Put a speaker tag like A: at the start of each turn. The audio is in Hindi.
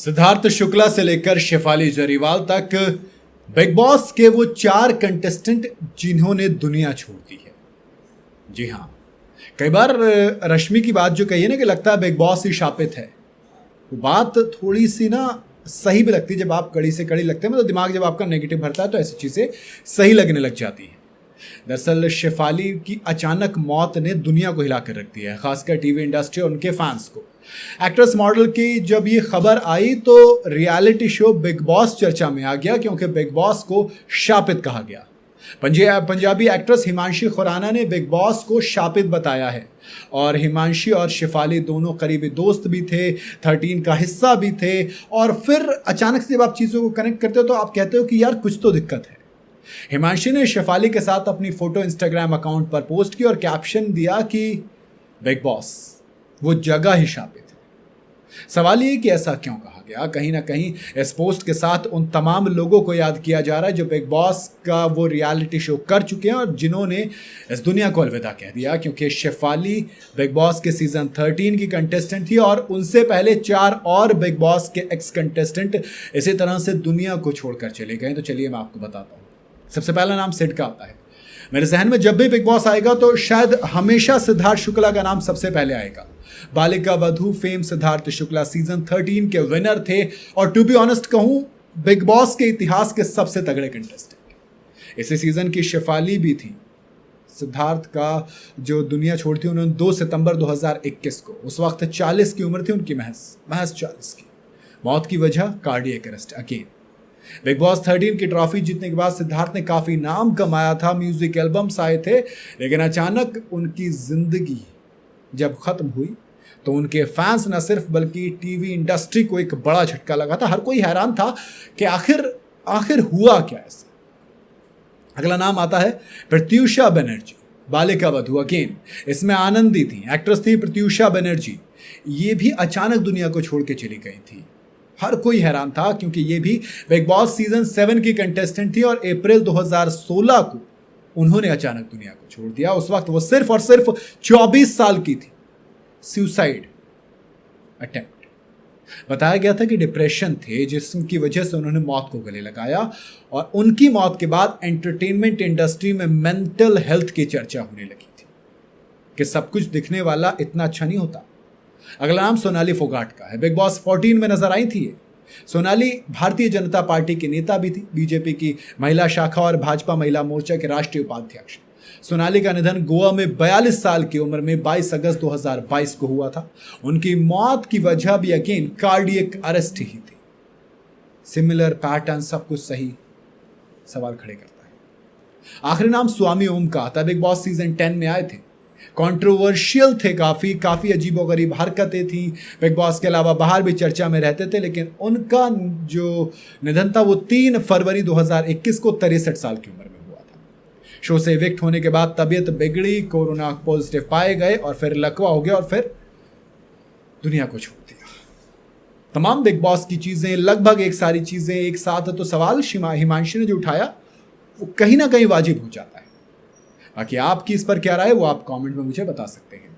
A: सिद्धार्थ शुक्ला से लेकर शेफाली जरीवाल तक बिग बॉस के वो 4 कंटेस्टेंट जिन्होंने दुनिया छोड़ दी है। जी हाँ, कई बार रश्मि की बात जो कही है ना कि लगता है बिग बॉस ही शापित है, वो बात थोड़ी सी ना सही भी लगती है। जब आप कड़ी से कड़ी लगते हैं मतलब दिमाग जब आपका नेगेटिव भरता है तो ऐसी चीज़ें सही लगने लग जाती हैं। दरअसल शेफाली की अचानक मौत ने दुनिया को हिला कर रख दिया है, खासकर टीवी इंडस्ट्री और उनके फैंस को। एक्ट्रेस मॉडल की जब ये खबर आई तो रियलिटी शो बिग बॉस चर्चा में आ गया, क्योंकि बिग बॉस को शापित कहा गया। पंजाबी एक्ट्रेस हिमांशी खुराना ने बिग बॉस को शापित बताया है और हिमांशी और शेफाली दोनों करीबी दोस्त भी थे, 13 का हिस्सा भी थे। और फिर अचानक से जब आप चीज़ों को कनेक्ट करते हो तो आप कहते हो कि यार कुछ तो दिक्कत है। हिमांशी ने शेफाली के साथ अपनी फोटो इंस्टाग्राम अकाउंट पर पोस्ट की और कैप्शन दिया कि बिग बॉस वो जगह ही शापित है। सवाल ये कि ऐसा क्यों कहा गया? कहीं ना कहीं इस पोस्ट के साथ उन तमाम लोगों को याद किया जा रहा है जो बिग बॉस का वो रियलिटी शो कर चुके हैं और जिन्होंने इस दुनिया को अलविदा कह दिया, क्योंकि शेफाली बिग बॉस के सीजन 13 की कंटेस्टेंट थी और उनसे पहले 4 और बिग बॉस के एक्स कंटेस्टेंट इसी तरह से दुनिया को छोड़कर चले गए। तो चलिए मैं आपको बताता हूँ। सबसे पहला नाम सिड का आता है। मेरे जहन में जब भी बिग बॉस आएगा तो शायद हमेशा सिद्धार्थ शुक्ला का नाम सबसे पहले आएगा। बालिका वधू फेम सिद्धार्थ शुक्ला सीजन 13 के विनर थे और टू बी ऑनेस्ट कहूं बिग बॉस के इतिहास के सबसे तगड़े कंटेस्टेंट। इसी सीजन की शेफाली भी थी। सिद्धार्थ का जो दुनिया छोड़ती उन्होंने 2 सितंबर 2021 को, उस वक्त 40 की उम्र थी उनकी, महज 40 की। मौत की वजह cardiac arrest. Again big boss 13 की ट्रॉफी जीतने के बाद सिद्धार्थ ने काफी नाम कमाया था, म्यूजिक एल्बम्स आए थे, लेकिन अचानक उनकी जिंदगी जब खत्म हुई तो उनके फैंस न सिर्फ बल्कि टीवी इंडस्ट्री को एक बड़ा झटका लगा था। हर कोई हैरान था कि आखिर हुआ क्या ऐसा। अगला नाम आता है प्रत्युषा बनर्जी, बालिका वधू। अगेन इसमें आनंदी थी, एक्ट्रेस थी प्रत्युषा बनर्जी। ये भी अचानक दुनिया को छोड़ के चली गई थी। हर कोई हैरान था क्योंकि ये भी बिग बॉस सीजन 7 की कंटेस्टेंट थी और अप्रैल 2016 को उन्होंने अचानक दुनिया को छोड़ दिया। उस वक्त वो सिर्फ और सिर्फ 24 साल की थी। Suicide attempt. बताया गया था कि डिप्रेशन थे जिसकी वजह से उन्होंने मौत को गले लगाया और उनकी मौत के बाद एंटरटेनमेंट इंडस्ट्री में मेंटल हेल्थ की चर्चा होने लगी थी कि सब कुछ दिखने वाला इतना अच्छा नहीं होता। अगला नाम सोनाली फोगाट का है। बिग बॉस 14 में नजर आई थी ये। सोनाली भारतीय जनता पार्टी की नेता भी थी, बीजेपी की महिला शाखा और भाजपा महिला मोर्चा के राष्ट्रीय उपाध्यक्ष। सोनाली का निधन गोवा में 42 साल की उम्र में 22 अगस्त 2022 को हुआ था। उनकी मौत की वजह भी अगेन कार्डियक अरेस्ट ही थी। सिमिलर पैटर्न, सब कुछ सही, सवाल खड़े करता है। आखिरी नाम स्वामी ओम का था। बिग बॉस सीजन 10 में आए थे, कंट्रोवर्शियल थे, काफी अजीबोगरीब हरकतें थी। बिग बॉस के अलावा बाहर भी चर्चा में रहते थे, लेकिन उनका जो निधन था वो 3 फरवरी 2021 को 63 साल की उम्र में हुआ था। शो से इविक्ट होने के बाद तबीयत बिगड़ी, कोरोना पॉजिटिव पाए गए और फिर लकवा हो गया और फिर दुनिया को छोड़ दिया। तमाम बिग बॉस की चीजें, लगभग एक सारी चीजें एक साथ, तो सवाल हिमांशी ने जो उठाया वो कहीं ना कहीं वाजिब हो जाता है। बाकी आपकी इस पर क्या राय है वो आप कमेंट में मुझे बता सकते हैं।